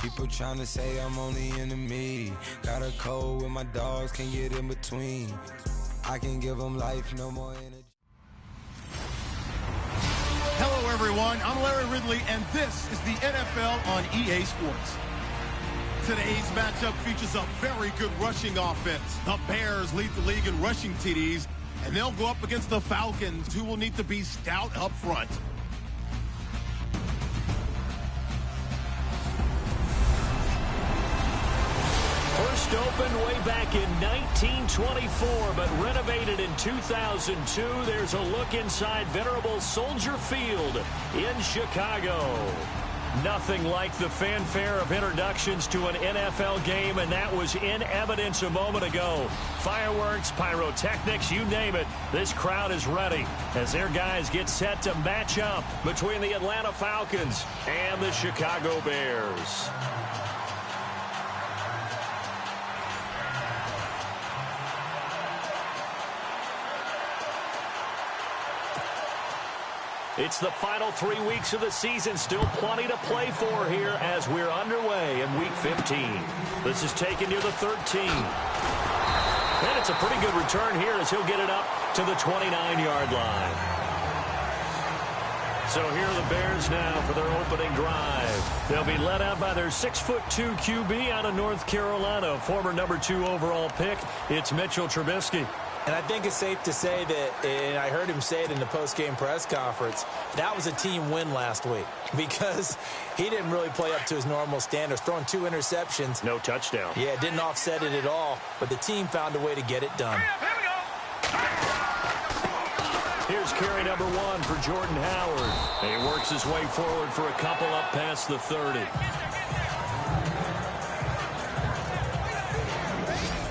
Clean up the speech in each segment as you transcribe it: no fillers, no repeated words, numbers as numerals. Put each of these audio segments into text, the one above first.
People trying to say I'm only enemy. Got a cold with my dogs, can't get in between. I can give them life, no more energy. Hello, everyone. I'm Larry Ridley, and this is the NFL on EA Sports. Today's matchup features a very good rushing offense. The Bears lead the league in rushing TDs, and they'll go up against the Falcons, who will need to be stout up front. First opened way back in 1924, but renovated in 2002. There's a look inside venerable Soldier Field in Chicago. Nothing like the fanfare of introductions to an NFL game, and that was in evidence a moment ago. Fireworks, pyrotechnics, you name it. This crowd is ready as their guys get set to match up between the Atlanta Falcons and the Chicago Bears. It's the final 3 weeks of the season. Still plenty to play for here as we're underway in Week 15. This is taken near the 13. And it's a pretty good return here as he'll get it up to the 29-yard line. So here are the Bears now for their opening drive. They'll be led out by their 6'2" QB out of North Carolina, former number 2 overall pick. It's Mitchell Trubisky. And I think it's safe to say that, and I heard him say it in the post-game press conference, that was a team win last week because he didn't really play up to his normal standards, throwing 2 interceptions. No touchdown. Yeah, didn't offset it at all, but the team found a way to get it done. Here's carry number 1 for Jordan Howard. He works his way forward for a couple up past the 30.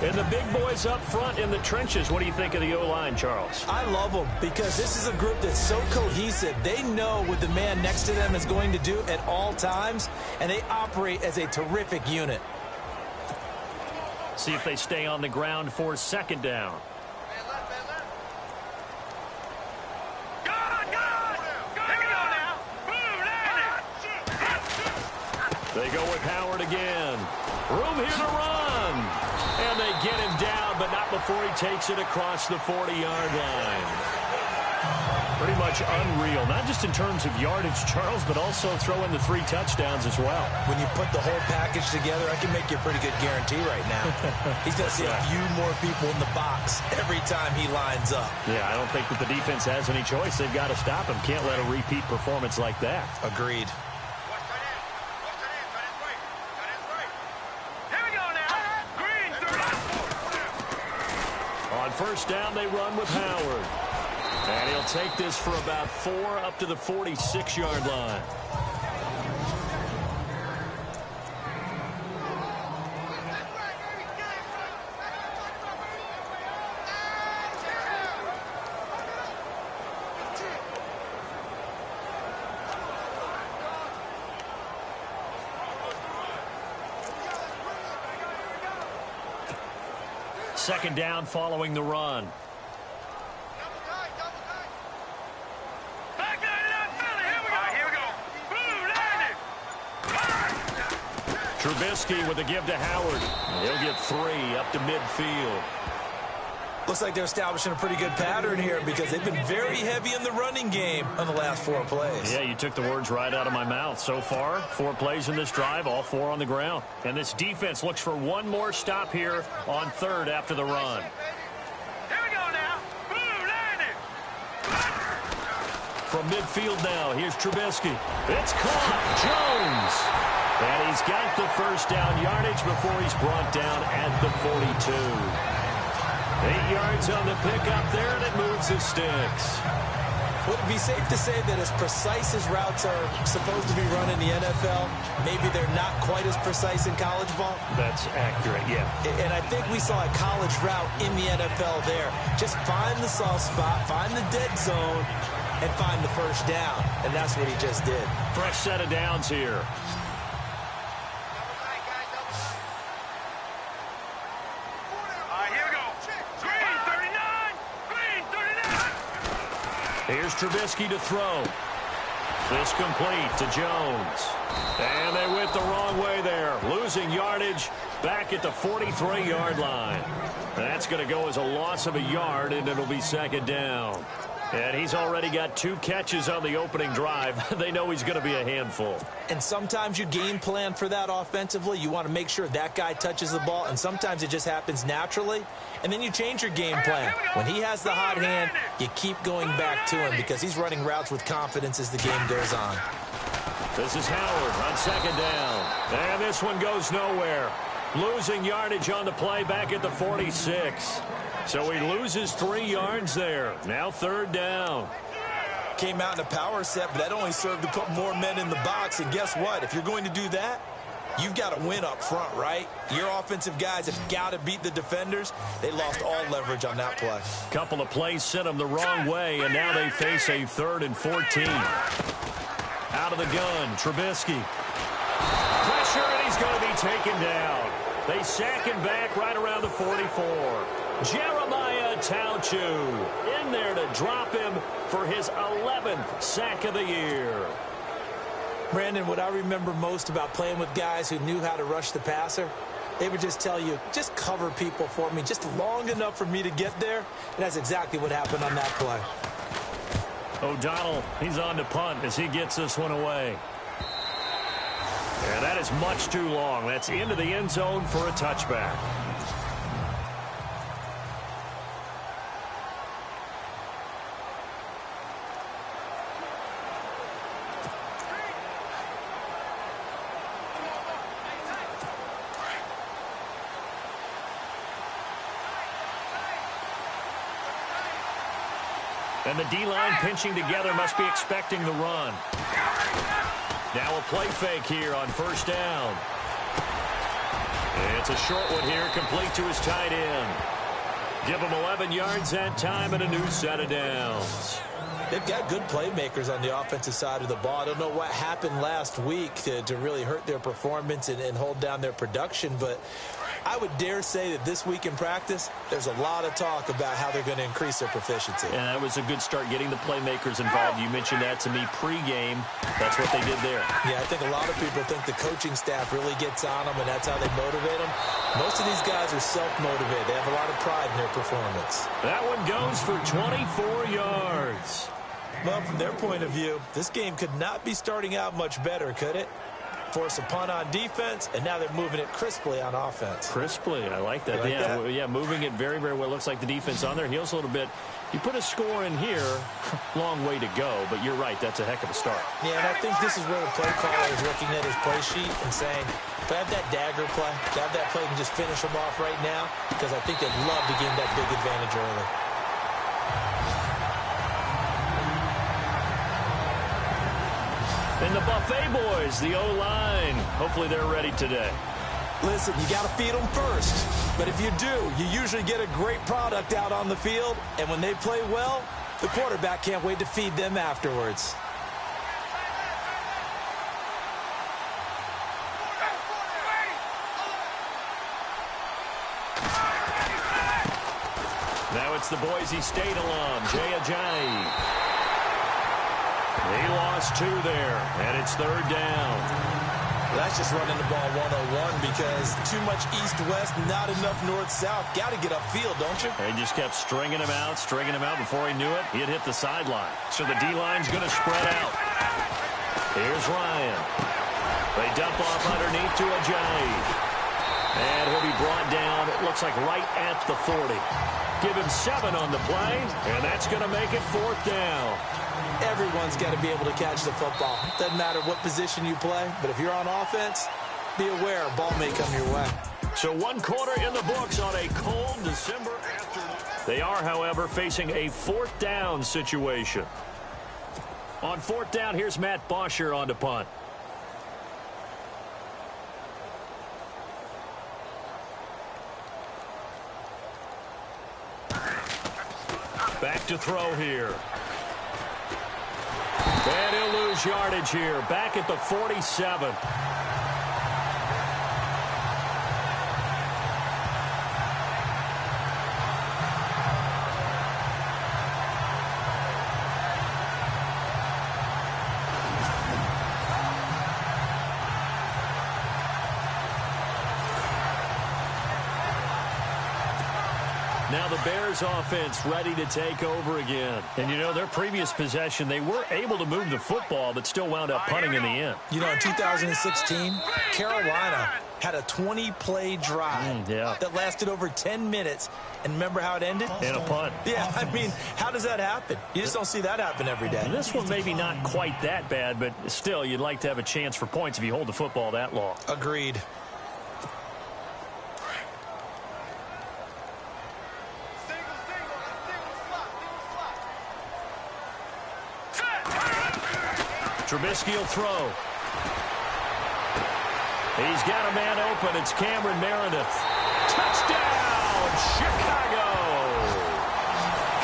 And the big boys up front in the trenches. What do you think of the O-line, Charles? I love them because this is a group that's so cohesive. They know what the man next to them is going to do at all times, and they operate as a terrific unit. See if they stay on the ground for second down. They go with Howard again. Room here to run. And they get him down, but not before he takes it across the 40-yard line. Pretty much unreal, not just in terms of yardage, Charles, but also throw in the 3 touchdowns as well. When you put the whole package together, I can make you a pretty good guarantee right now. He's going to see a few more people in the box every time he lines up. Yeah, I don't think that the defense has any choice. They've got to stop him. Can't let a repeat performance like that. Agreed. On first down, they run with Howard. And he'll take this for about 4 up to the 46-yard line. Second down following the run. Trubisky with a give to Howard. He'll get 3 up to midfield. Looks like they're establishing a pretty good pattern here because they've been very heavy in the running game on the last 4 plays. Yeah, you took the words right out of my mouth. So far, 4 plays in this drive, all 4 on the ground. And this defense looks for one more stop here on third after the run. Here we go now. Boom, landed. From midfield now, here's Trubisky. It's caught. Jones. And he's got the first down yardage before he's brought down at the 42. 8 yards on the pickup there, and it moves the sticks. Would it be safe to say that as precise as routes are supposed to be run in the NFL, maybe they're not quite as precise in college ball? That's accurate, yeah. And I think we saw a college route in the NFL there. Just find the soft spot, find the dead zone, and find the first down. And that's what he just did. Fresh set of downs here. Here's Trubisky to throw. This complete to Jones. And they went the wrong way there. losing yardage back at the 43-yard line. That's going to go as a loss of a yard, and it'll be second down. And he's already got 2 catches on the opening drive. They know he's going to be a handful. And sometimes you game plan for that offensively. You want to make sure that guy touches the ball, and sometimes it just happens naturally. And then you change your game plan. When he has the hot hand, you keep going back to him because he's running routes with confidence as the game goes on. This is Howard on second down. And this one goes nowhere. Losing yardage on the play back at the 46. So he loses 3 yards there. Now third down. Came out in a power set, but that only served to put more men in the box. And guess what? If you're going to do that, you've got to win up front, right? Your offensive guys have got to beat the defenders. They lost all leverage on that play. Couple of plays sent them the wrong way, and now they face a 3rd and 14. Out of the gun, Trubisky. Pressure, and he's going to be taken down. They sack him back right around the 44. Jeremiah Tauchu in there to drop him for his 11th sack of the year. Brandon, what I remember most about playing with guys who knew how to rush the passer, they would just tell you, just cover people for me, just long enough for me to get there. And that's exactly what happened on that play. O'Donnell, he's on to punt as he gets this one away. And that is much too long. That's into the end zone for a touchback. And the D-line pinching together must be expecting the run. Now a play fake here on first down. It's a short one here, complete to his tight end. Give him 11 yards that time and a new set of downs. They've got good playmakers on the offensive side of the ball. I don't know what happened last week to really hurt their performance and hold down their production, but I would dare say that this week in practice, there's a lot of talk about how they're going to increase their proficiency. And that was a good start, getting the playmakers involved. You mentioned that to me pregame. That's what they did there. Yeah, I think a lot of people think the coaching staff really gets on them, and that's how they motivate them. Most of these guys are self-motivated. They have a lot of pride in their performance. That one goes for 24 yards. Well, from their point of view, this game could not be starting out much better, could it? Force a punt on defense, and now they're moving it crisply on offense. Crisply, I like that. Yeah, moving it very, very well. Looks like the defense on their heels a little bit. You put a score in here, long way to go, but you're right, that's a heck of a start. Yeah, and I think this is where the play caller is looking at his play sheet and saying, if I have that dagger play, if I have that play and just finish them off right now, because I think they'd love to gain that big advantage early. And the Buffet boys, the O-line, hopefully they're ready today. Listen, you got to feed them first. But if you do, you usually get a great product out on the field. And when they play well, the quarterback can't wait to feed them afterwards. Now it's the Boise State alum, Jay Ajayi. He lost 2 there, and it's third down. That's just running the ball 101 because too much east-west, not enough north-south. Got to get upfield, don't you? He just kept stringing him out. Before he knew it, he had hit the sideline. So the D-line's going to spread out. Here's Ryan. They dump off underneath to Ajayi. And he'll be brought down, it looks like right at the 40. Give him 7 on the play, and that's going to make it fourth down. Everyone's got to be able to catch the football. Doesn't matter what position you play, but if you're on offense, be aware a ball may come your way. So 1 quarter in the books on a cold December afternoon. They are, however, facing a fourth down situation. On fourth down, here's Matt Bosher on to punt. Back to throw here. And he'll lose yardage here. Back at the 47. Now the Bears offense ready to take over again. And, you know, their previous possession, they were able to move the football, but still wound up punting in the end. You know, in 2016, Carolina had a 20-play drive that lasted over 10 minutes. And remember how it ended? In a punt. Yeah, I mean, how does that happen? You just don't see that happen every day. And this one maybe not quite that bad, but still, you'd like to have a chance for points if you hold the football that long. Agreed. Trubisky will throw. He's got a man open. It's Cameron Meredith. Touchdown, Chicago!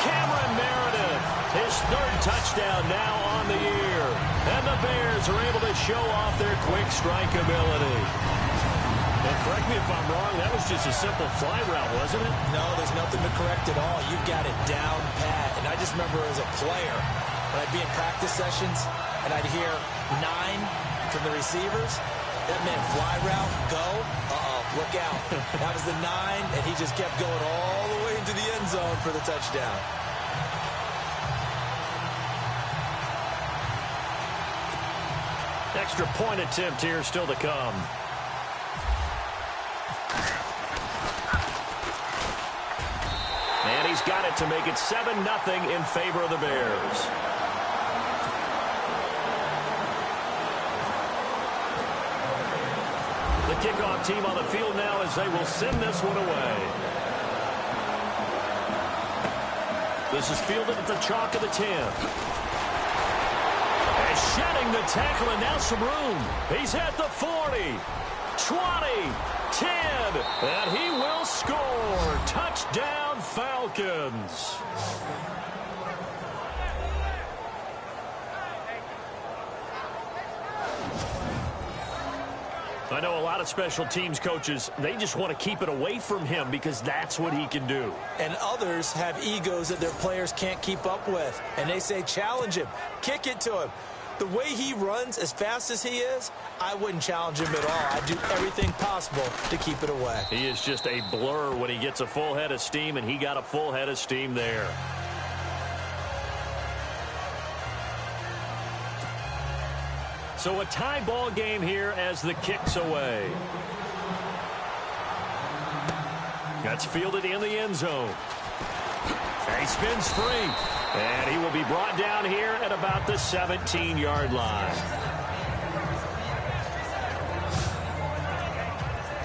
Cameron Meredith, his third touchdown now on the year. And the Bears are able to show off their quick strike ability. And correct me if I'm wrong, that was just a simple fly route, wasn't it? No, there's nothing to correct at all. You've got it down pat. And I just remember as a player, when I'd be in practice sessions, and I'd hear 9 from the receivers, that meant fly route, go, look out. That was the 9, and he just kept going all the way into the end zone for the touchdown. Extra point attempt here still to come. And he's got it to make it 7-0 in favor of the Bears. The kickoff team on the field now as they will send this one away. This is fielded at the chalk of the 10. And shedding the tackle, and now some room. He's at the 40, 20, 10, and he will score. Touchdown, Falcons. I know a lot of special teams coaches, they just want to keep it away from him because that's what he can do. And others have egos that their players can't keep up with. And they say, challenge him, kick it to him. The way he runs as fast as he is, I wouldn't challenge him at all. I'd do everything possible to keep it away. He is just a blur when he gets a full head of steam, and he got a full head of steam there. So a tie ball game here as the kick's away. That's fielded in the end zone. And he spins free. And he will be brought down here at about the 17-yard line.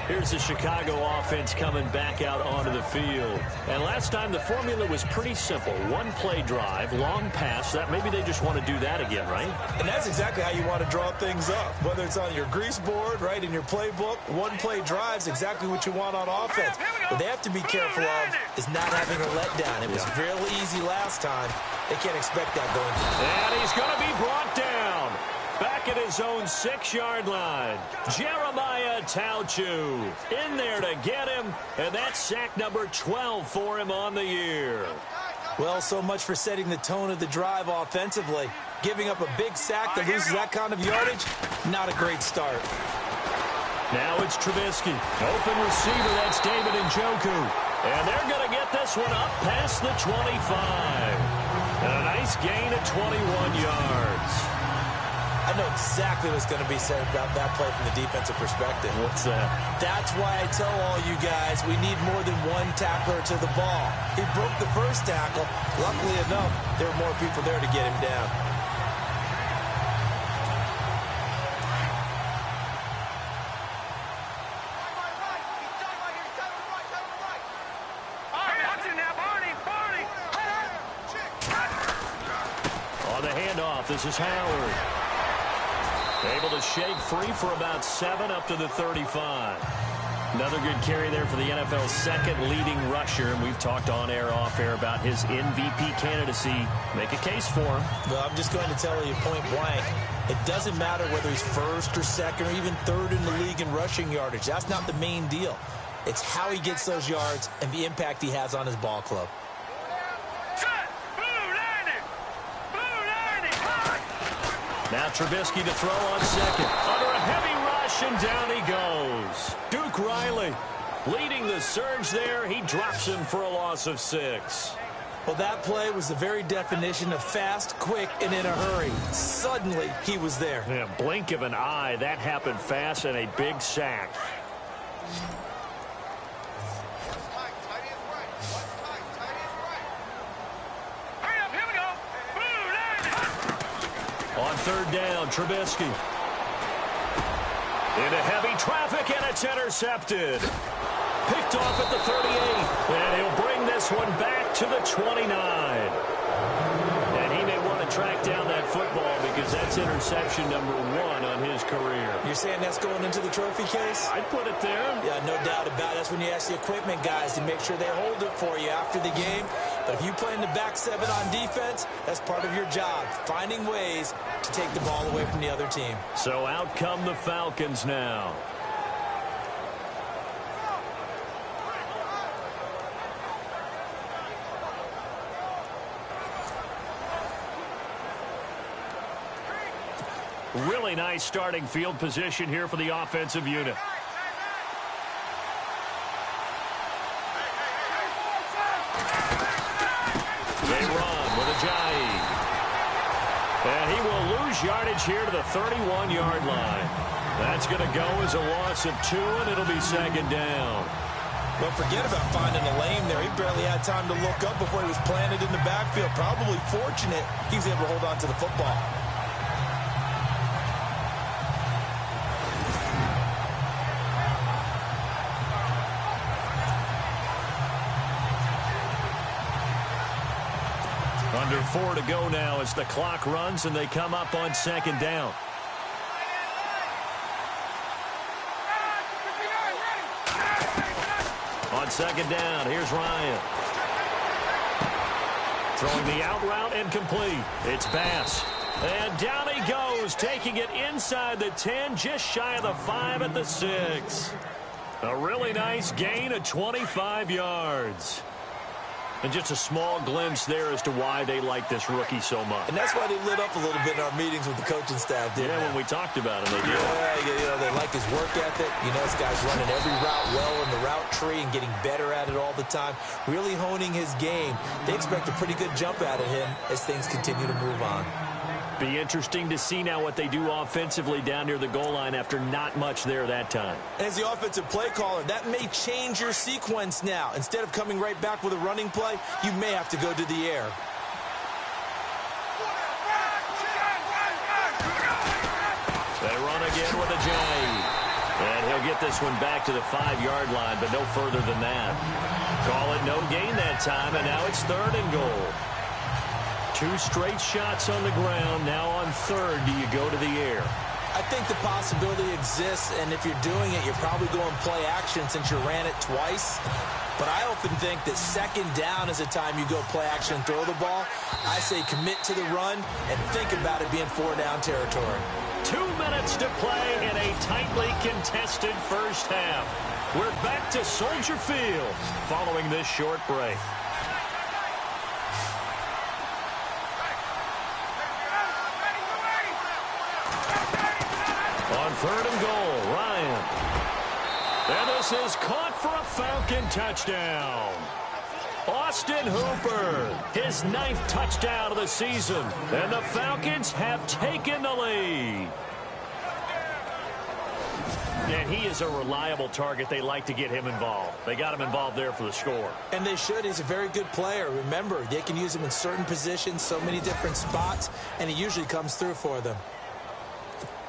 Here's the Chicago offense coming back out onto the field. And last time the formula was pretty simple. One play drive, long pass. That maybe they just want to do that again, right? And that's exactly how you want to draw things up. Whether it's on your grease board, right, in your playbook, one play drive's exactly what you want on offense. What they have to be careful of is not having a letdown. It was real easy last time. They can't expect that going forward. And he's going to be brought down. Back at his own 6-yard line. Jeremiah Tauchu in there to get him. And that's sack number 12 for him on the year. Well, so much for setting the tone of the drive offensively. Giving up a big sack that loses that kind of yardage, not a great start. Now it's Trubisky. Open receiver, that's David Njoku. And they're going to get this one up past the 25. And a nice gain of 21 yards. I know exactly what's going to be said about that play from the defensive perspective. What's that? That's why I tell all you guys we need more than one tackler to the ball. He broke the first tackle. Luckily enough, there were more people there to get him down. On the handoff, this is Howard. Able to shake free for about 7 up to the 35. Another good carry there for the NFL's second leading rusher. And we've talked on air, off air about his MVP candidacy. Make a case for him. Well, I'm just going to tell you point blank. It doesn't matter whether he's first or second or even third in the league in rushing yardage. That's not the main deal. It's how he gets those yards and the impact he has on his ball club. Now Trubisky to throw on second. Under a heavy rush, and down he goes. Duke Riley Leading the surge there, he drops him for a loss of 6. Well, that play was the very definition of fast, quick, and in a hurry. Suddenly, he was there. Yeah, blink of an eye, that happened fast, and a big sack. On third down, Trubisky. Into heavy traffic, and it's intercepted. Picked off at the 38, and he'll bring this one back to the 29. And he may want to track down that football because that's interception number 1 on his career. You're saying that's going into the trophy case? I'd put it there. Yeah, no doubt about it. That's when you ask the equipment guys to make sure they hold it for you after the game. But if you play in the back 7 on defense, that's part of your job, finding ways to take the ball away from the other team. So out come the Falcons now. Really nice starting field position here for the offensive unit. They run with Ajayi. And he will lose yardage here to the 31-yard line. That's going to go as a loss of 2, and it'll be second down. Don't forget about finding a lane there. He barely had time to look up before he was planted in the backfield. Probably fortunate he was able to hold on to the football. Under 4 to go now as the clock runs and they come up on second down. On second down, here's Ryan. Throwing the out route incomplete. It's Bass. And down he goes, taking it inside the 10, just shy of the 5 at the 6. A really nice gain of 25 yards. And just a small glimpse there as to why they like this rookie so much. And that's why they lit up a little bit in our meetings with the coaching staff, didn't they? When we talked about him, they did. Yeah, they like his work ethic. You know, this guy's running every route well in the route tree and getting better at it all the time, really honing his game. They expect a pretty good jump out of him as things continue to move on. Be interesting to see now what they do offensively down near the goal line after not much there that time. As the offensive play caller, that may change your sequence now. Instead of coming right back with a running play, you may have to go to the air. They run again with Ajayi. And he'll get this one back to the 5-yard line, but no further than that. Call it no gain that time, and now it's 3rd and goal. 2 straight shots on the ground. Now on 3rd, do you go to the air? I think the possibility exists, and if you're doing it, you're probably going play action since you ran it twice. But I often think that second down is a time you go play action and throw the ball. I say commit to the run and think about it being 4-down territory. 2 minutes to play in a tightly contested first half. We're back to Soldier Field following this short break. On 3rd and goal, Ryan. And this is caught for a Falcon touchdown. Austin Hooper, his 9th touchdown of the season. And the Falcons have taken the lead. And he is a reliable target. They like to get him involved. They got him involved there for the score. And they should. He's a very good player. Remember, they can use him in certain positions, so many different spots, and he usually comes through for them.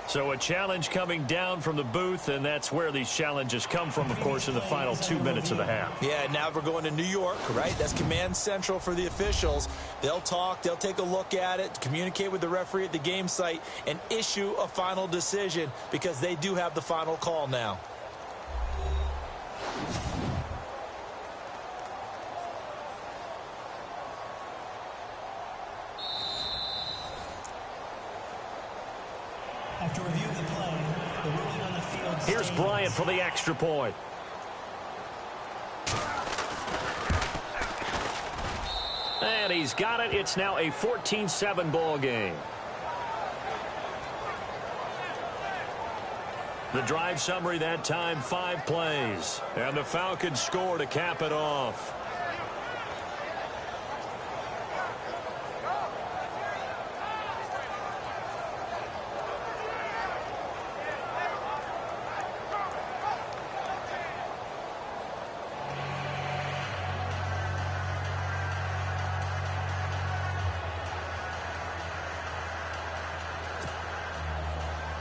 So a challenge coming down from the booth, and that's where these challenges come from, of course, in the final 2 minutes of the half. Yeah, now we're going to New York, right? That's command central for the officials. They'll talk, they'll take a look at it, communicate with the referee at the game site, and issue a final decision because they do have the final call now. After review of the play, the ruling on the field. Here's Bryant for the extra point. And he's got it. It's now a 14-7 ball game. The drive summary that time, 5 plays. And the Falcons score to cap it off.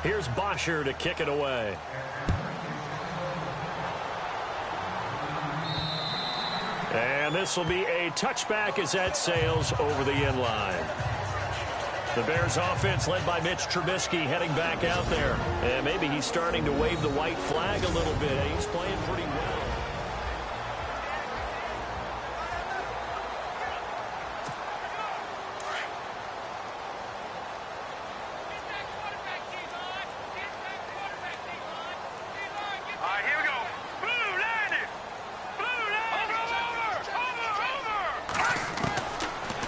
Here's Bosher to kick it away. And this will be a touchback as that sails over the end line. The Bears offense led by Mitch Trubisky heading back out there. And maybe he's starting to wave the white flag a little bit. He's playing pretty well.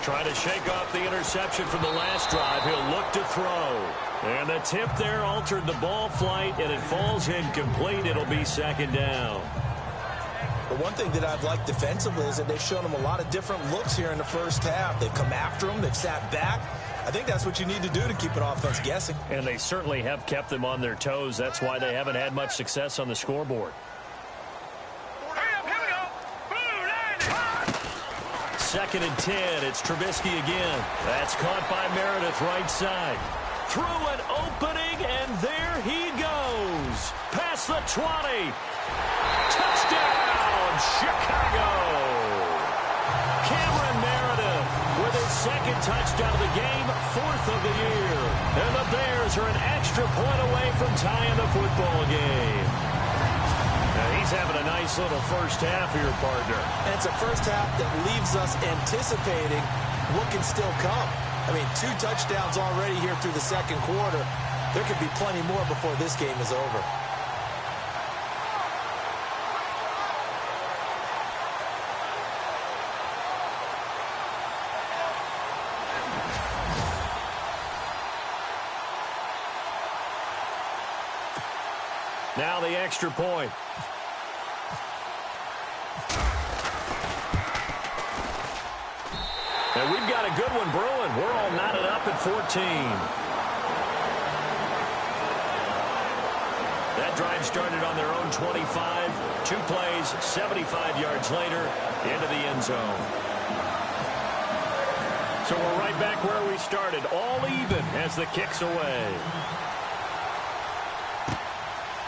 Trying to shake off the interception from the last drive. He'll look to throw. And the tip there altered the ball flight, and it falls incomplete. It'll be second down. The one thing that I've liked defensively is that they've shown him a lot of different looks here in the first half. They've come after him. They've sat back. I think that's what you need to do to keep an offense guessing. And they certainly have kept them on their toes. That's why they haven't had much success on the scoreboard. Second and 10. It's Trubisky again. That's caught by Meredith right side. Through an opening, and there he goes. Past the 20. Touchdown, Chicago. Cameron Meredith with his second touchdown of the game, 4th of the year. And the Bears are an extra point away from tying the football game. He's having a nice little first half here, partner. And it's a first half that leaves us anticipating what can still come. I mean, 2 touchdowns already here through the second quarter. There could be plenty more before this game is over. Now the extra point. And we've got a good one brewing. We're all knotted up at 14. That drive started on their own 25. 2 plays, 75 yards later, into the end zone. So we're right back where we started, all even as the kick's away.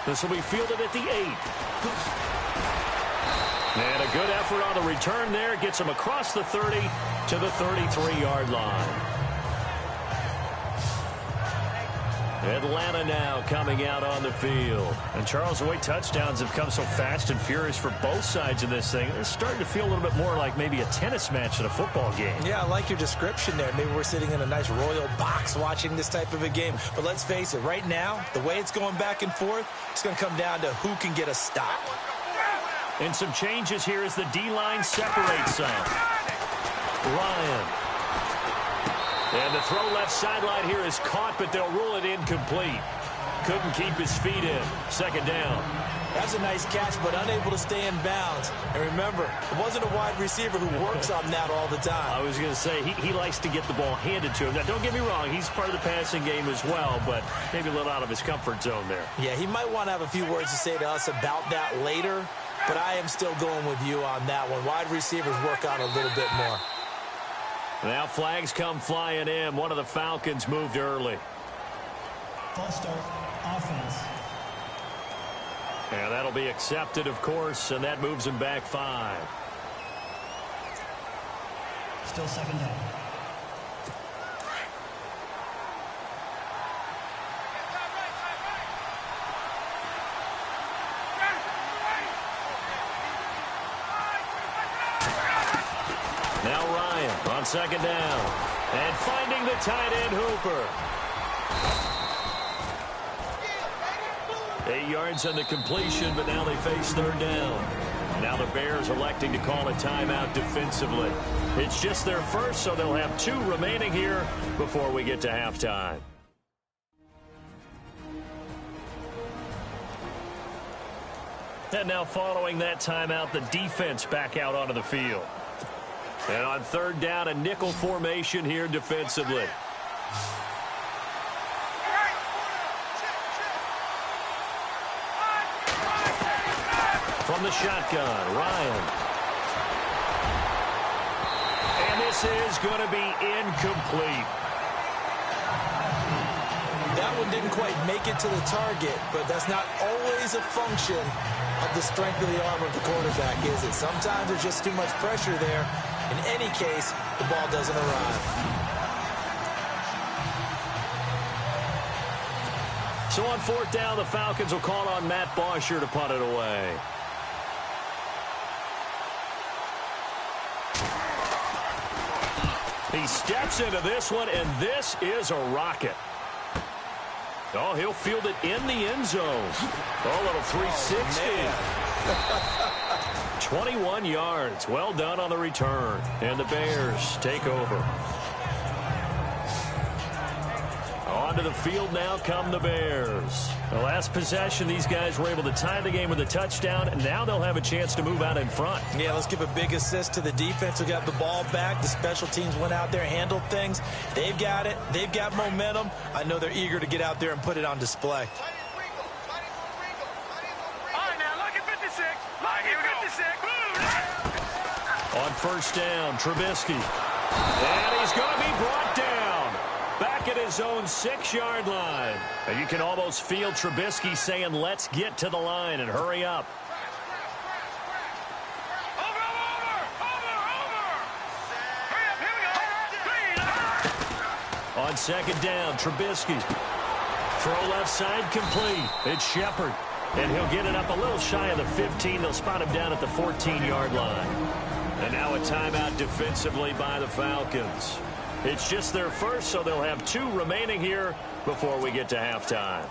This will be fielded at the 8. And a good effort on the return there. Gets him across the 30 to the 33-yard line. Atlanta now coming out on the field. And Charles, the way touchdowns have come so fast and furious for both sides of this thing, it's starting to feel a little bit more like maybe a tennis match at a football game. Yeah, I like your description there. Maybe we're sitting in a nice royal box watching this type of a game. But let's face it, right now, the way it's going back and forth, it's going to come down to who can get a stop. And some changes here as the D-line separates some. Ryan. And the throw left sideline here is caught, but they'll rule it incomplete. Couldn't keep his feet in. Second down. That's a nice catch, but unable to stay in bounds. And remember, it wasn't a wide receiver who works on that all the time. I was going to say, he likes to get the ball handed to him. Now, don't get me wrong, he's part of the passing game as well, but maybe a little out of his comfort zone there. Yeah, he might want to have a few words to say to us about that later, but I am still going with you on that one. Wide receivers work on a little bit more. Now flags come flying in. One of the Falcons moved early. False start, offense. And that'll be accepted, of course, and that moves him back 5. Still second down. Now Ryan on second down. And finding the tight end Hooper. 8 yards on the completion, but now they face third down. Now the Bears electing to call a timeout defensively. It's just their first, so they'll have 2 remaining here before we get to halftime. And now following that timeout, the defense back out onto the field. And on third down, a nickel formation here defensively. From the shotgun, Ryan. And this is going to be incomplete. That one didn't quite make it to the target, but that's not always a function of the strength of the arm of the quarterback, is it? Sometimes there's just too much pressure there. In any case, the ball doesn't arrive. So on fourth down, the Falcons will call on Matt Bosher to punt it away. He steps into this one, and this is a rocket. Oh, he'll field it in the end zone. Oh, little 360. 21 yards. Well done on the return. And the Bears take over. Onto the field now come the Bears. The last possession, these guys were able to tie the game with a touchdown, and now they'll have a chance to move out in front. Yeah, let's give a big assist to the defense who got the ball back. The special teams went out there, handled things. They've got it. They've got momentum. I know they're eager to get out there and put it on display. All right, now, look at 56. Look at 56. On first down, Trubisky. And he's going to be brought down. Back at his own 6-yard line. And you can almost feel Trubisky saying, let's get to the line and hurry up. Over. Hurry up, here we go. On second down, Trubisky. Throw left side complete. It's Shepard. And he'll get it up a little shy of the 15. They'll spot him down at the 14-yard line. And now a timeout defensively by the Falcons. It's just their first, so they'll have 2 remaining here before we get to halftime.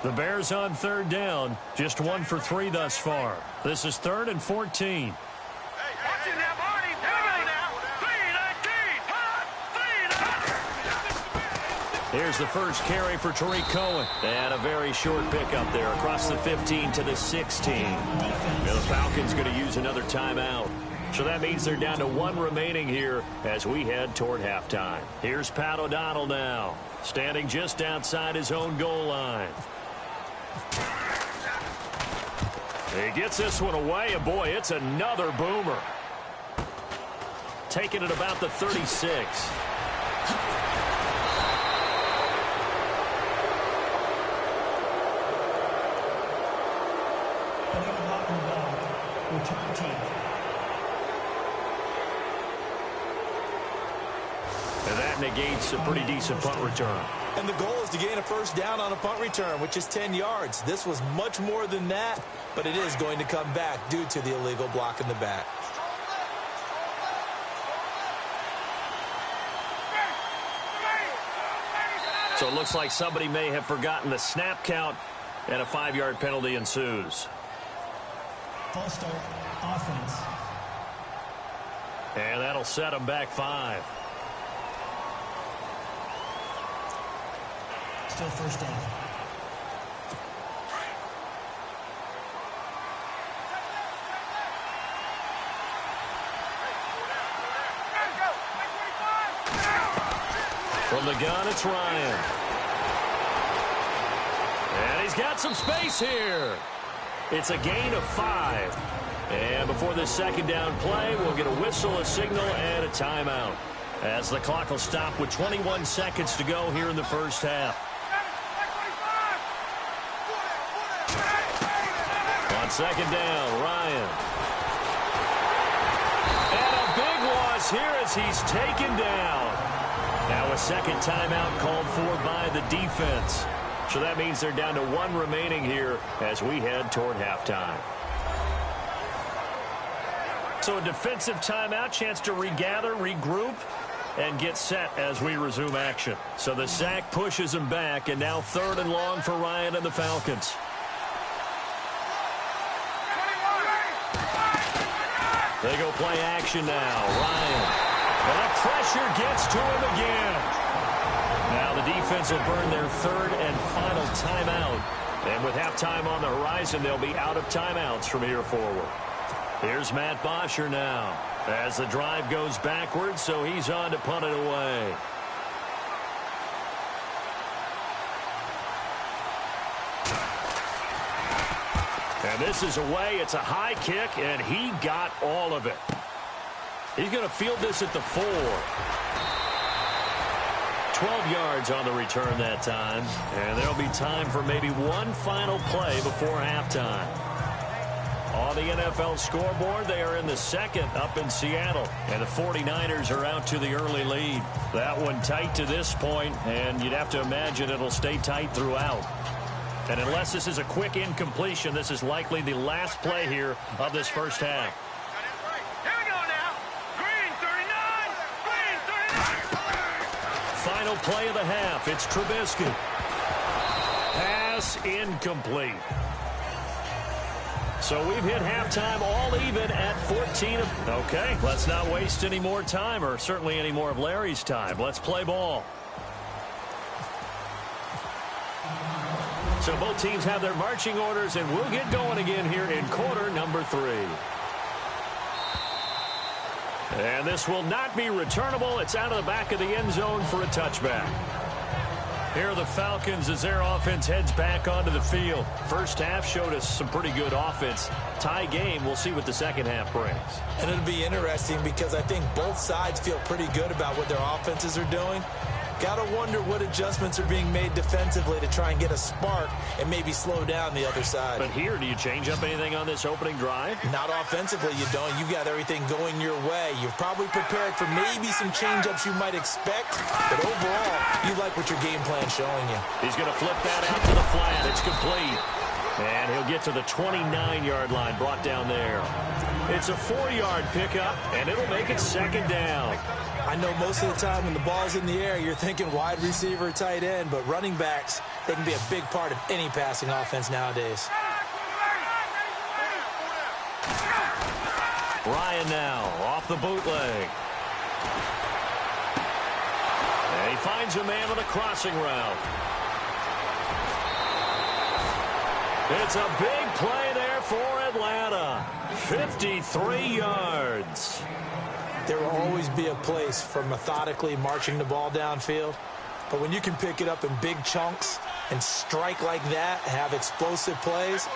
The Bears on third down, just 1 for 3 thus far. This is 3rd and 14. Watch it now, Marty. Here we go now. 3-19. Here's the first carry for Tariq Cohen. And a very short pickup there across the 15 to the 16. And the Falcons going to use another timeout. So that means they're down to 1 remaining here as we head toward halftime. Here's Pat O'Donnell now, standing just outside his own goal line. He gets this one away, and boy, it's another boomer. Taking it about the 36. Return team. And that negates a pretty decent punt return. And the goal is to gain a first down on a punt return, which is 10 yards. This was much more than that, but it is going to come back due to the illegal block in the back. So it looks like somebody may have forgotten the snap count, and a 5-yard penalty ensues. False start, offense. And that'll set them back 5. Still first down. From the gun, it's Ryan. And he's got some space here. It's a gain of 5. And before this second down play, we'll get a whistle, a signal, and a timeout, as the clock will stop with 21 seconds to go here in the first half. On second down, Ryan. And a big loss here as he's taken down. Now a second timeout called for by the defense. So that means they're down to 1 remaining here as we head toward halftime. So a defensive timeout, chance to regather, regroup, and get set as we resume action. So the sack pushes him back, and now 3rd and long for Ryan and the Falcons. They go play action now. Ryan. And that pressure gets to him again. Now the defense will burn their 3rd and final timeout And with halftime on the horizon, they'll be out of timeouts from here forward. Here's Matt Bosher now as the drive goes backwards, so he's on to punt it away. And this is away. It's a high kick, and he got all of it. He's going to field this at the 4. 12 yards on the return that time. And there'll be time for maybe one final play before halftime. On the NFL scoreboard, they are in the second up in Seattle. And the 49ers are out to the early lead. That one tight to this point, and you'd have to imagine it'll stay tight throughout. And unless this is a quick incompletion, this is likely the last play here of this first half. Here we go now. Green 39. Green 39. Final play of the half. It's Trubisky. Pass incomplete. So we've hit halftime all even at 14. Okay, let's not waste any more time, or certainly any more of Larry's time. Let's play ball. So both teams have their marching orders, and we'll get going again here in quarter number 3. And this will not be returnable. It's out of the back of the end zone for a touchback. Here are the Falcons as their offense heads back onto the field. First half showed us some pretty good offense. Tie game, we'll see what the second half brings. And it'll be interesting because I think both sides feel pretty good about what their offenses are doing. Got to wonder what adjustments are being made defensively to try and get a spark and maybe slow down the other side. But here, do you change up anything on this opening drive? Not offensively, you don't. You got everything going your way. You've probably prepared for maybe some change-ups you might expect, but overall, you like what your game plan's showing you. He's going to flip that out to the flat. It's complete. And he'll get to the 29-yard line, brought down there. It's a 4-yard pickup, and it'll make it second down. I know most of the time when the ball's in the air, you're thinking wide receiver, tight end, but running backs, they can be a big part of any passing offense nowadays. Ryan now off the bootleg. And he finds a man on the crossing route. It's a big play there for Atlanta. 53 yards. There will always be a place for methodically marching the ball downfield. But when you can pick it up in big chunks and strike like that, have explosive plays,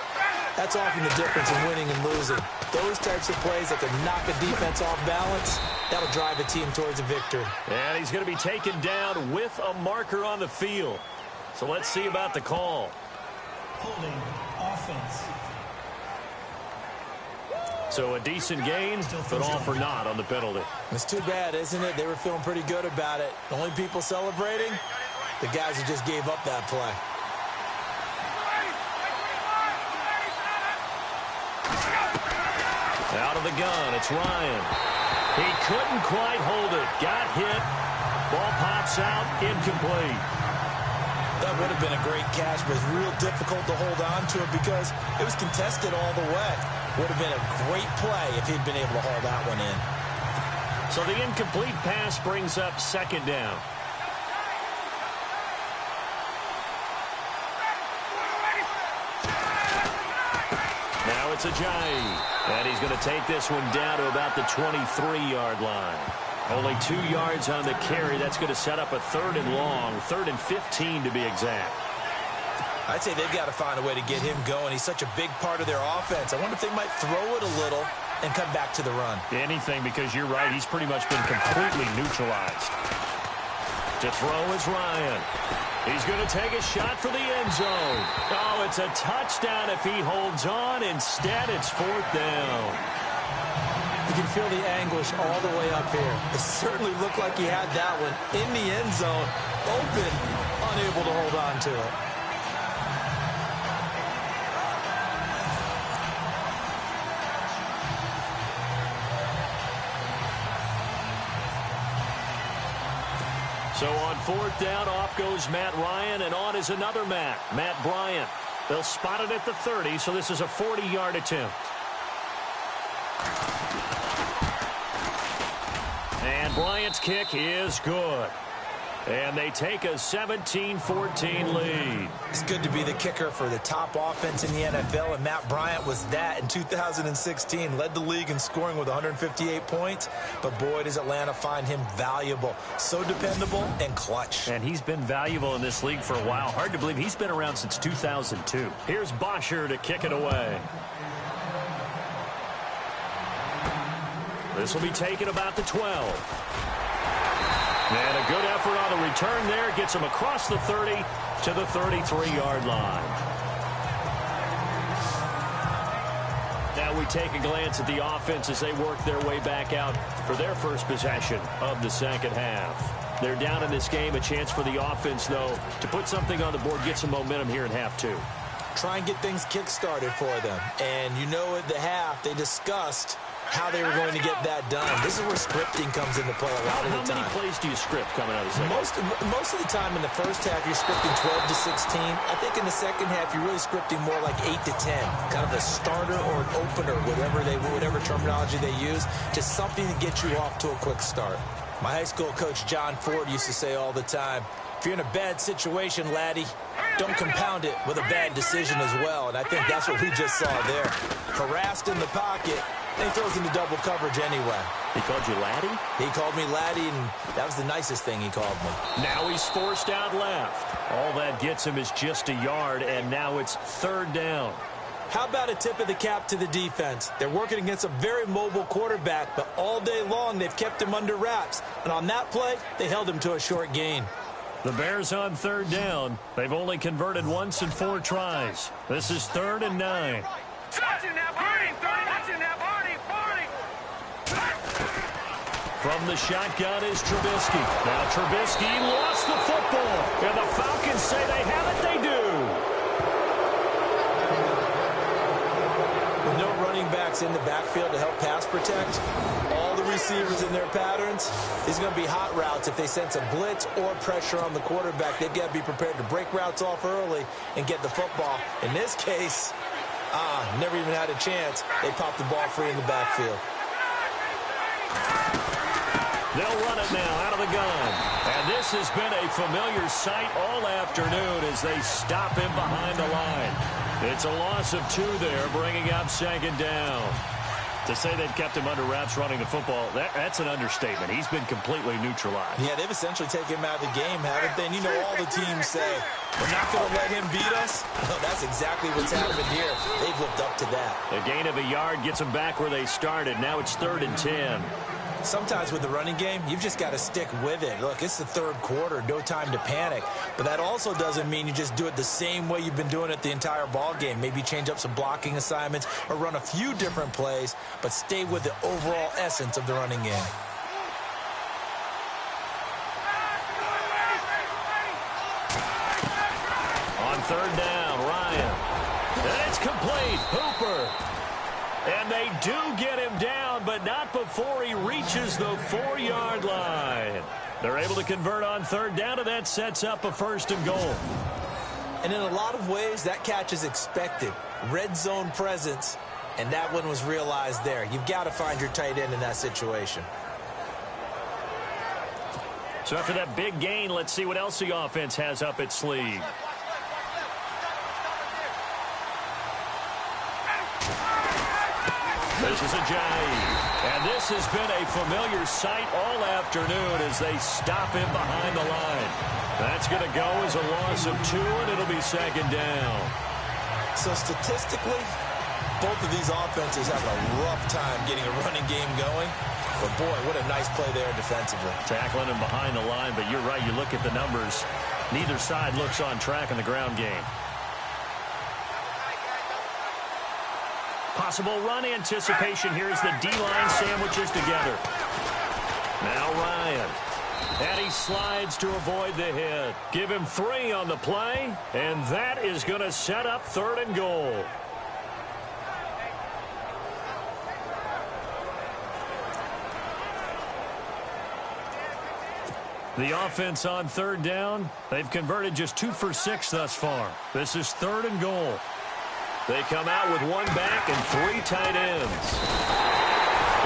that's often the difference in winning and losing. Those types of plays that can knock a defense off balance, that'll drive a team towards a victory. And he's going to be taken down with a marker on the field. So let's see about the call. Holding offense. So a decent gain, but all for naught on the penalty. It's too bad, isn't it? They were feeling pretty good about it. The only people celebrating, the guys who just gave up that play. Out of the gun, it's Ryan. He couldn't quite hold it. Got hit. Ball pops out, incomplete. That would have been a great catch, but it's real difficult to hold on to it because it was contested all the way. Would have been a great play if he'd been able to haul that one in. So the incomplete pass brings up second down. Now it's Ajayi. And he's going to take this one down to about the 23-yard line. Only 2 yards on the carry. That's going to set up a 3rd and long, 3rd and 15 to be exact. I'd say they've got to find a way to get him going. He's such a big part of their offense. I wonder if they might throw it a little and come back to the run. Anything, because you're right. He's pretty much been completely neutralized. To throw is Ryan. He's going to take a shot for the end zone. Oh, it's a touchdown if he holds on. Instead, it's 4th down. You can feel the anguish all the way up here. It certainly looked like he had that one in the end zone, open, unable to hold on to it. So on 4th down, off goes Matt Ryan, and on is another Matt Bryant. They'll spot it at the 30, so this is a 40-yard attempt. And Bryant's kick is good. And they take a 17-14 lead. It's good to be the kicker for the top offense in the NFL, and Matt Bryant was that in 2016. Led the league in scoring with 158 points, but boy, does Atlanta find him valuable. So dependable and clutch. And he's been valuable in this league for a while. Hard to believe he's been around since 2002. Here's Bosher to kick it away. This will be taken about the 12. And a good effort on the return there. Gets him across the 30 to the 33-yard line. Now we take a glance at the offense as they work their way back out for their first possession of the second half. They're down in this game. A chance for the offense, though, to put something on the board, get some momentum here in half two. Try and get things kick-started for them. And you know at the half, they discussed how they were going to get that done. This is where scripting comes into play a lot of the time. How many plays do you script coming out of the second? Most of the time in the first half, you're scripting 12 to 16. I think in the second half, you're really scripting more like 8 to 10. Kind of a starter or an opener, whatever terminology they use, just something to get you off to a quick start. My high school coach, John Ford, used to say all the time, if you're in a bad situation, laddie, don't compound it with a bad decision as well. And I think that's what we just saw there. Harassed in the pocket, and he throws into double coverage anyway. He called you laddie? He called me laddie, and that was the nicest thing he called me. Now he's forced out left. All that gets him is just a yard, and now it's third down. How about a tip of the cap to the defense? They're working against a very mobile quarterback, but all day long they've kept him under wraps. And on that play, they held him to a short gain. The Bears on third down. They've only converted once in 4 tries. This is 3rd and 9. From the shotgun is Trubisky. Now Trubisky lost the football. And the Falcons say they have it. They do. With no running backs in the backfield to help pass protect, all the receivers in their patterns, these are going to be hot routes. If they sense a blitz or pressure on the quarterback, they've got to be prepared to break routes off early and get the football. In this case, never even had a chance. They popped the ball free in the backfield. They'll run it now out of the gun. And this has been a familiar sight all afternoon as they stop him behind the line. It's a loss of 2 there, bringing up 2nd down. To say they've kept him under wraps running the football, that's an understatement. He's been completely neutralized. Yeah, they've essentially taken him out of the game, haven't they? And you know all the teams say, we're not going to let him beat us. Well, that's exactly what's happened here. They've lived up to that. A gain of a yard gets them back where they started. Now it's 3rd and 10. Sometimes with the running game, you've just got to stick with it. Look, it's the 3rd quarter, no time to panic. But that also doesn't mean you just do it the same way you've been doing it the entire ball game. Maybe change up some blocking assignments or run a few different plays, but stay with the overall essence of the running game. On 3rd down, Ryan. And it's complete. Hooper. And they do get him down, but not before he reaches the 4-yard line. They're able to convert on 3rd down, and that sets up a 1st and goal. And in a lot of ways, that catch is expected. Red zone presence, and that one was realized there. You've got to find your tight end in that situation. So after that big gain, let's see what else the offense has up its sleeve. This is Ajayi. And this has been a familiar sight all afternoon as they stop him behind the line. That's going to go as a loss of 2, and it'll be 2nd down. So statistically, both of these offenses have a rough time getting a running game going. But, boy, what a nice play there defensively. Tackling him behind the line, but you're right. You look at the numbers. Neither side looks on track in the ground game. Possible run anticipation. Here's the D-line sandwiches together. Now Ryan. And he slides to avoid the hit. Give him 3 on the play, and that is going to set up 3rd and goal. The offense on 3rd down, they've converted just 2 for 6 thus far. This is 3rd and goal. They come out with 1 back and 3 tight ends.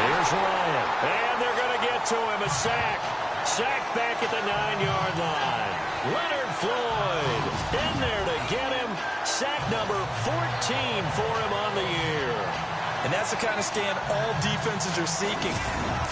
Here's Ryan. And they're going to get to him. A sack. Sacked back at the 9-yard line. Leonard Floyd in there to get him. Sack number 14 for him on the year. And that's the kind of stand all defenses are seeking.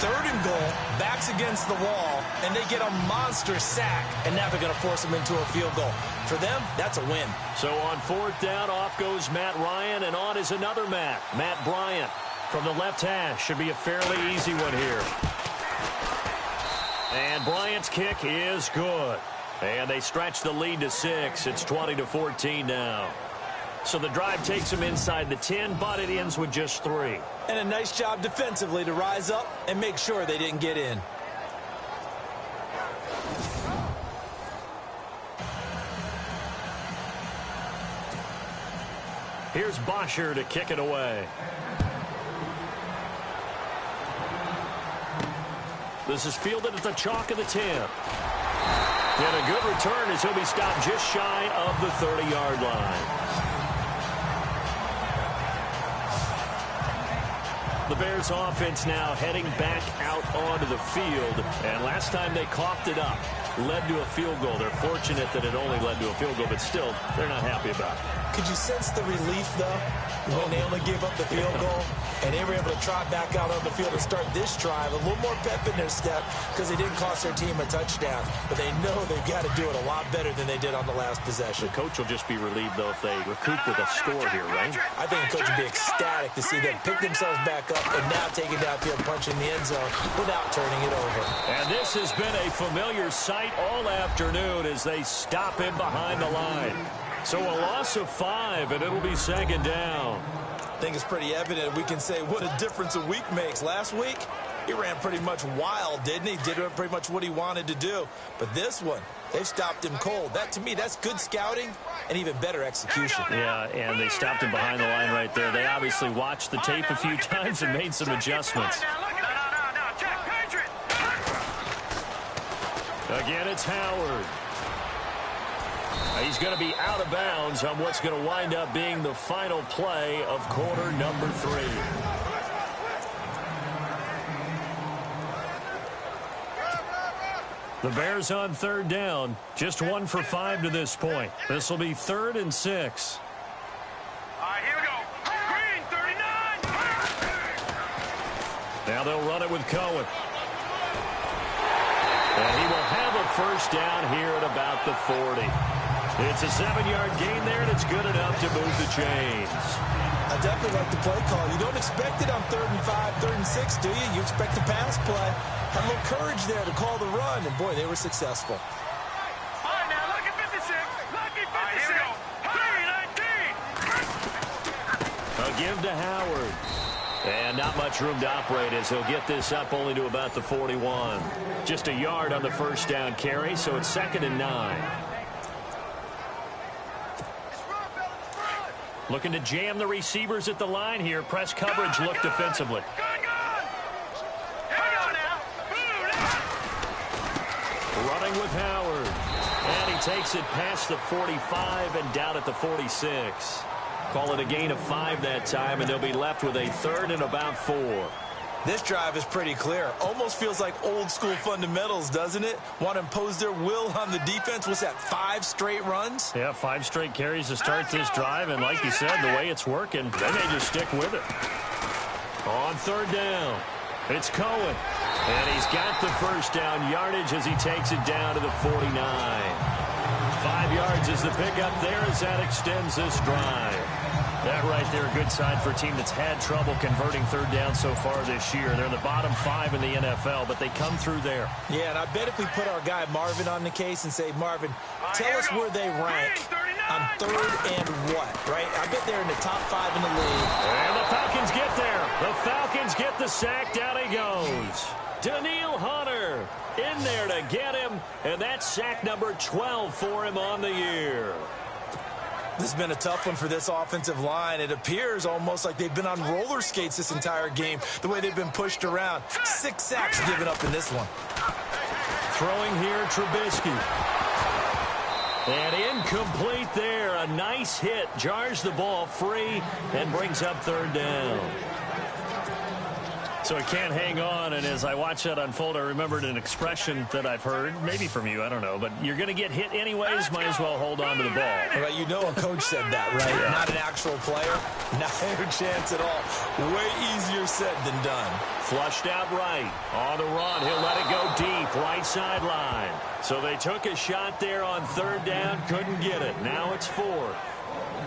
3rd and goal, backs against the wall, and they get a monster sack, and now they're going to force them into a field goal. For them, that's a win. So on 4th down, off goes Matt Ryan, and on is another Matt Bryant. From the left hash, should be a fairly easy one here. And Bryant's kick is good. And they stretch the lead to 6. It's 20-14 now. So the drive takes them inside the 10, but it ends with just 3. And a nice job defensively to rise up and make sure they didn't get in. Here's Bosher to kick it away. This is fielded at the chalk of the 10. And a good return as he'll be stopped just shy of the 30-yard line. The Bears offense now heading back out onto the field. And last time they coughed it up, led to a field goal. They're fortunate that it only led to a field goal, but still, they're not happy about it. Could you sense the relief, though, when they only gave up the field goal and they were able to trot back out on the field and start this drive? A little more pep in their step because they didn't cost their team a touchdown. But they know they've got to do it a lot better than they did on the last possession. The coach will just be relieved, though, if they recoup with a score here, right? I think the coach will be ecstatic to see them pick themselves back up and now take it downfield, punching the end zone without turning it over. And this has been a familiar sight all afternoon as they stop him behind the line. So a loss of 5, and it'll be 2nd down. I think it's pretty evident we can say what a difference a week makes. Last week, he ran pretty much wild, didn't he? Did pretty much what he wanted to do. But this one, they've stopped him cold. That, to me, that's good scouting and even better execution. Yeah, and they stopped him behind the line right there. They obviously watched the tape a few times and made some adjustments. Again, it's Howard. He's going to be out of bounds on what's going to wind up being the final play of quarter number 3. The Bears on 3rd down. Just 1 for 5 to this point. This will be 3rd and 6. All right, here we go. Green, 39. Now they'll run it with Cohen. And he will have a first down here at about the 40. It's a 7-yard gain there, and it's good enough to move the chains. I definitely like the play call. You don't expect it on 3rd and 5, 3rd and 6, do you? You expect the pass play. Had a little courage there to call the run, and boy, they were successful. All right, now, lucky 56. Lucky 56. All right, here we go. 3-19. A give to Howard. And not much room to operate as he'll get this up only to about the 41. Just a yard on the first down carry, so it's 2nd and 9. Looking to jam the receivers at the line here. Press coverage look defensively. Running with Howard. And he takes it past the 45 and down at the 46. Call it a gain of 5 that time, and they'll be left with a 3rd and about 4. This drive is pretty clear. Almost feels like old school fundamentals, doesn't it? Want to impose their will on the defense. What's that, 5 straight runs? Yeah, 5 straight carries to start this drive, and like you said, the way it's working, they may just stick with it. On 3rd down, it's Cohen. And he's got the first down yardage as he takes it down to the 49. 5 yards is the pickup there as that extends this drive. That right there, a good sign for a team that's had trouble converting 3rd down so far this year. They're in the bottom 5 in the NFL, but they come through there. Yeah, and I bet if we put our guy Marvin on the case and say, Marvin, tell us where they rank on 3rd and what, right? I bet they're in the top 5 in the league. And the Falcons get there. The Falcons get the sack. Down he goes. Daniil Hunter in there to get him, and that's sack number 12 for him on the year. This has been a tough one for this offensive line. It appears almost like they've been on roller skates this entire game, the way they've been pushed around. 6 sacks given up in this one. Throwing here, Trubisky. And incomplete there. A nice hit. Jars the ball free and brings up 3rd down. So it can't hang on, and as I watch that unfold, I remembered an expression that I've heard, maybe from you, I don't know, but you're going to get hit anyways, might as well hold on to the ball. Right, you know a coach said that, right? Yeah. Not an actual player. Not a chance at all. Way easier said than done. Flushed out right. On the run, he'll let it go deep, right sideline. So they took a shot there on third down, couldn't get it. Now it's fourth.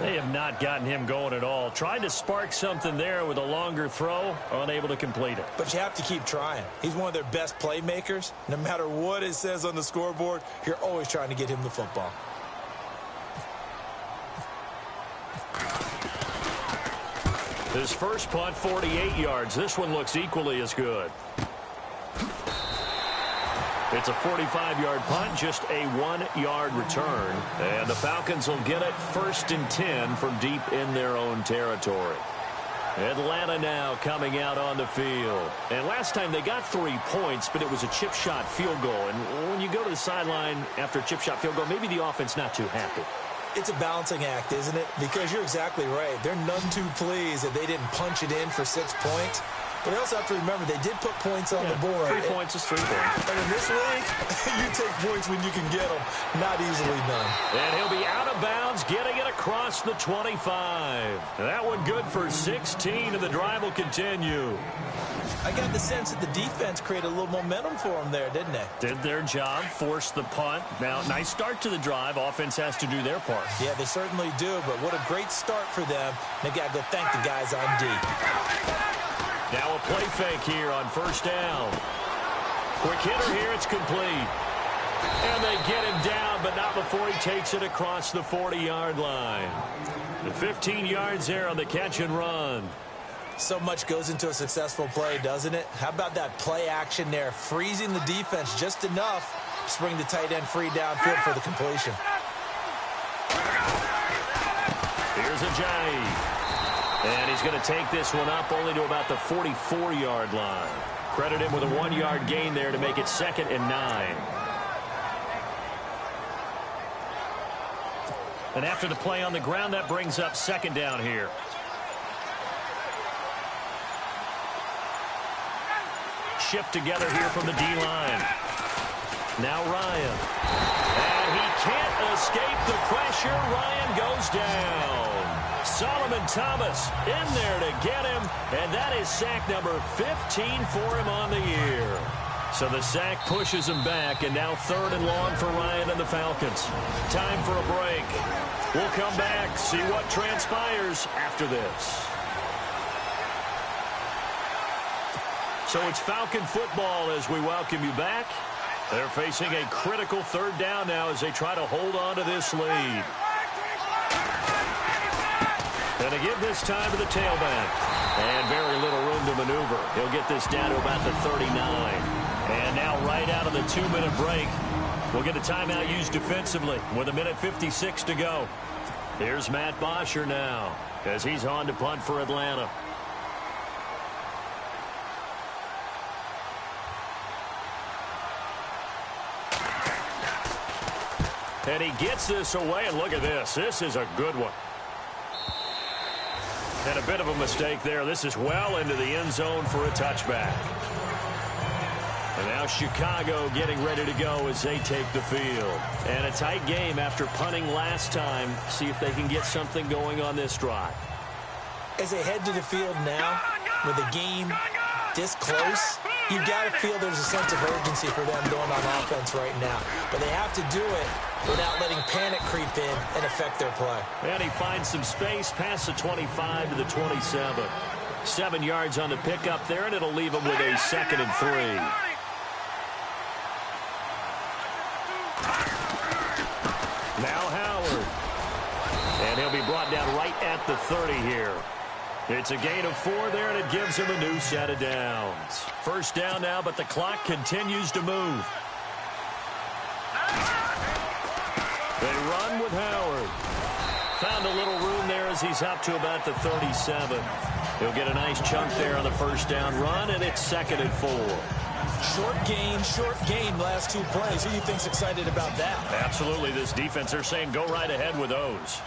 They have not gotten him going at all. Tried to spark something there with a longer throw, unable to complete it. But you have to keep trying. He's one of their best playmakers. No matter what it says on the scoreboard, you're always trying to get him the football. His first punt, 48 yards. This one looks equally as good. It's a 45-yard punt, just a 1-yard return. And the Falcons will get it 1st and 10 from deep in their own territory. Atlanta now coming out on the field. And last time they got 3 points, but it was a chip shot field goal. And when you go to the sideline after a chip shot field goal, maybe the offense not too happy. It's a balancing act, isn't it? Because you're exactly right. They're none too pleased that they didn't punch it in for 6 points. But they also have to remember they did put points on the board. 3 points is 3 points. And in this league, you take points when you can get them. Not easily done. And he'll be out of bounds, getting it across the 25. That one good for 16, and the drive will continue. I got the sense that the defense created a little momentum for them there, didn't they? Did their job, forced the punt. Now, nice start to the drive. Offense has to do their part. Yeah, they certainly do, but what a great start for them. They got to go thank the guys on D. Now a play fake here on first down. Quick hitter here, it's complete. And they get him down, but not before he takes it across the 40-yard line. The 15 yards there on the catch and run. So much goes into a successful play, doesn't it? How about that play action there, freezing the defense just enough to bring the tight end free downfield for the completion. Here's Ajayi. And he's going to take this one up only to about the 44-yard line. Credit him with a 1-yard gain there to make it 2nd and 9. And after the play on the ground, that brings up 2nd down here. Shift together here from the D-line. Now Ryan. And he can't escape the pressure. Ryan goes down. Solomon Thomas in there to get him, and that is sack number 15 for him on the year. So the sack pushes him back, and now 3rd and long for Ryan and the Falcons. Time for a break. We'll come back, see what transpires after this. So it's Falcon football as we welcome you back. They're facing a critical 3rd down now as they try to hold on to this lead. And to give this time to the tailback. And very little room to maneuver. He'll get this down to about the 39. And now right out of the 2-minute break, we'll get a timeout used defensively with 1:56 to go. Here's Matt Bosher now as he's on to punt for Atlanta. And he gets this away, and look at this. This is a good one. And a bit of a mistake there. This is well into the end zone for a touchback. And now Chicago getting ready to go as they take the field. And a tight game after punting last time. See if they can get something going on this drive. As they head to the field now, with the game this close, you got to feel there's a sense of urgency for them going on offense right now. But they have to do it without letting panic creep in and affect their play. And he finds some space past the 25 to the 27. 7 yards on the pickup there, and it'll leave him with a 2nd and 3. Now Howard. And he'll be brought down right at the 30 here. It's a gain of 4 there, and it gives him a new set of downs. 1st down now, but the clock continues to move. They run with Howard. Found a little room there as he's up to about the 37. He'll get a nice chunk there on the 1st down run, and it's 2nd and 4. Short gain, last 2 plays. Who do you think's excited about that? Absolutely. This defense, they're saying go right ahead with those.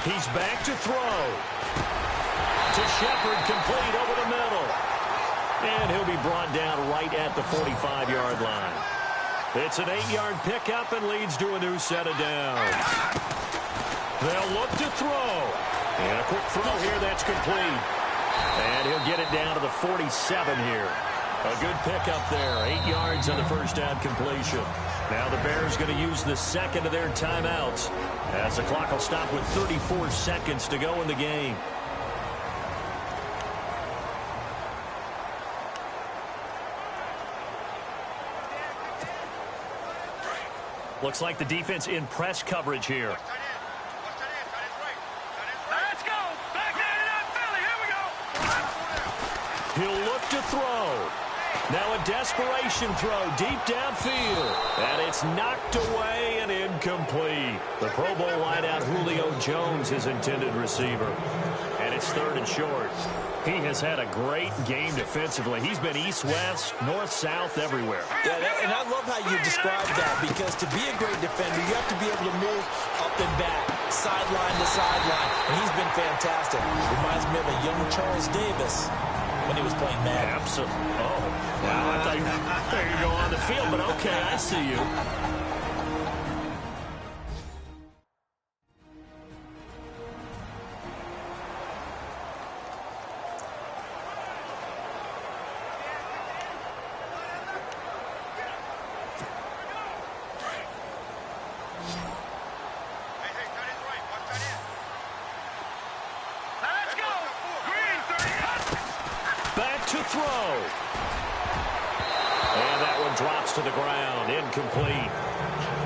He's back to throw. To Shepard, complete over the middle. And he'll be brought down right at the 45-yard line. It's an 8-yard pickup and leads to a new set of downs. They'll look to throw. And a quick throw here that's complete. And he'll get it down to the 47 here. A good pickup there. 8 yards on the first down completion. Now the Bears going to use the second of their timeouts as the clock will stop with 34 seconds to go in the game. Looks like the defense in press coverage here. Let's go. Back there to that Philly. Here we go. He'll look to throw. Now a desperation throw deep downfield. And it's knocked away and incomplete. The Pro Bowl wideout Julio Jones, his intended receiver. And it's 3rd and short. He has had a great game defensively. He's been east-west, north-south, everywhere. Yeah, and I love how you described that, because to be a great defender, you have to be able to move up and back, sideline to sideline, and he's been fantastic. Reminds me of a young Charles Davis when he was playing Madden. Absolutely. Oh, wow, I thought you were going to go on the field, but okay, I see you. To throw. And that one drops to the ground. Incomplete.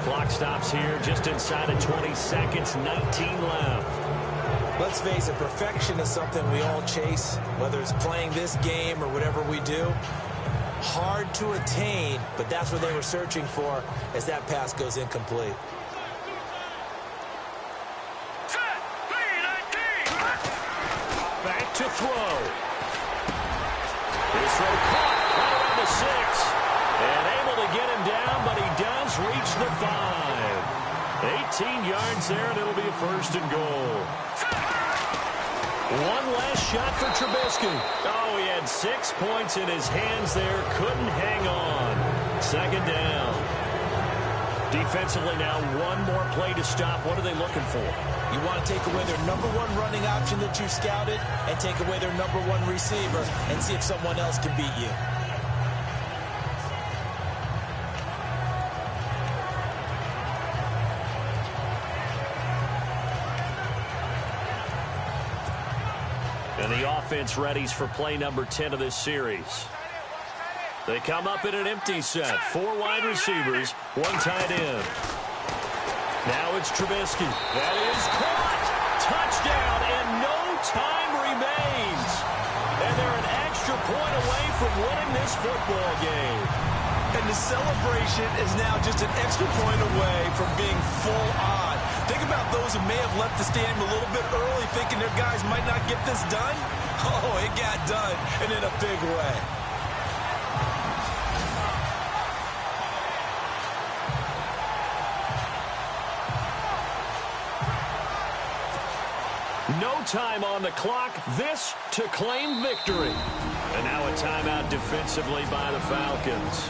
Clock stops here just inside of 20 seconds. 19 left. Let's face it, perfection is something we all chase, whether it's playing this game or whatever we do. Hard to attain, but that's what they were searching for as that pass goes incomplete. Back to throw. His throw caught right around the 6. And able to get him down, but he does reach the 5. 18 yards there, and it'll be a 1st and goal. One last shot for Trubisky. Oh, he had 6 points in his hands there. Couldn't hang on. 2nd down. Defensively now, one more play to stop. What are they looking for? You want to take away their #1 running option that you scouted and take away their #1 receiver and see if someone else can beat you. And the offense readies for play number 10 of this series. They come up in an empty set. 4 wide receivers, 1 tight end. Now it's Trubisky. That is caught. Touchdown, and no time remains. And they're an extra point away from winning this football game. And the celebration is now just an extra point away from being full on. Think about those who may have left the stadium a little bit early thinking their guys might not get this done. Oh, it got done, and in a big way. No time on the clock. This to claim victory. And now a timeout defensively by the Falcons.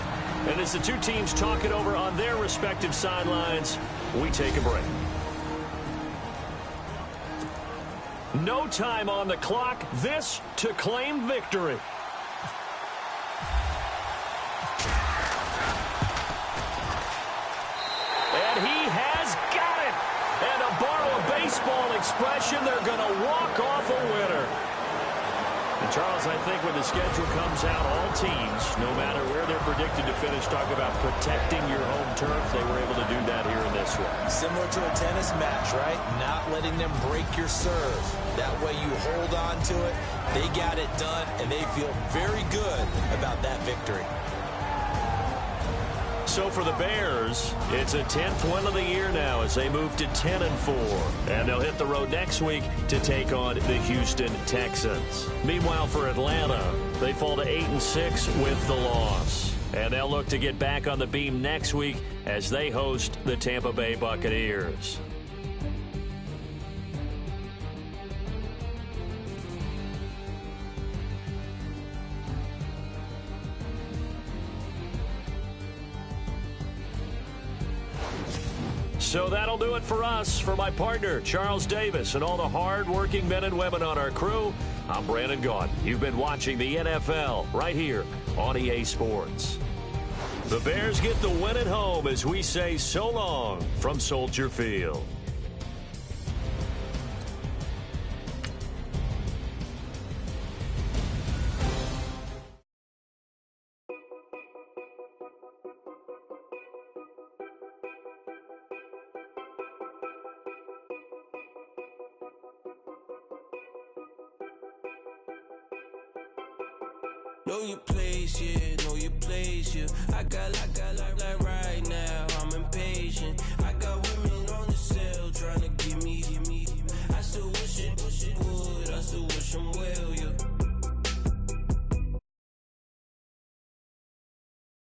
And as the two teams talk it over on their respective sidelines, we take a break. No time on the clock. This to claim victory. And he has got it. And to borrow a baseball expression, they're going to walk off a winner. And Charles, I think when the schedule comes out, all teams, no matter where they're predicted to finish, talk about protecting your home turf. They were able to do that here in this one. Similar to a tennis match, right? Not letting them break your serve. That way you hold on to it. They got it done, and they feel very good about that victory. So for the Bears, it's a 10th win of the year now as they move to 10-4. And they'll hit the road next week to take on the Houston Texans. Meanwhile, for Atlanta, they fall to 8-6 with the loss. And they'll look to get back on the beam next week as they host the Tampa Bay Buccaneers. So that'll do it for us. For my partner, Charles Davis, and all the hard-working men and women on our crew, I'm Brandon Gaudin. You've been watching the NFL right here on EA Sports. The Bears get the win at home as we say so long from Soldier Field. Know your place, yeah, know your place, yeah. I got like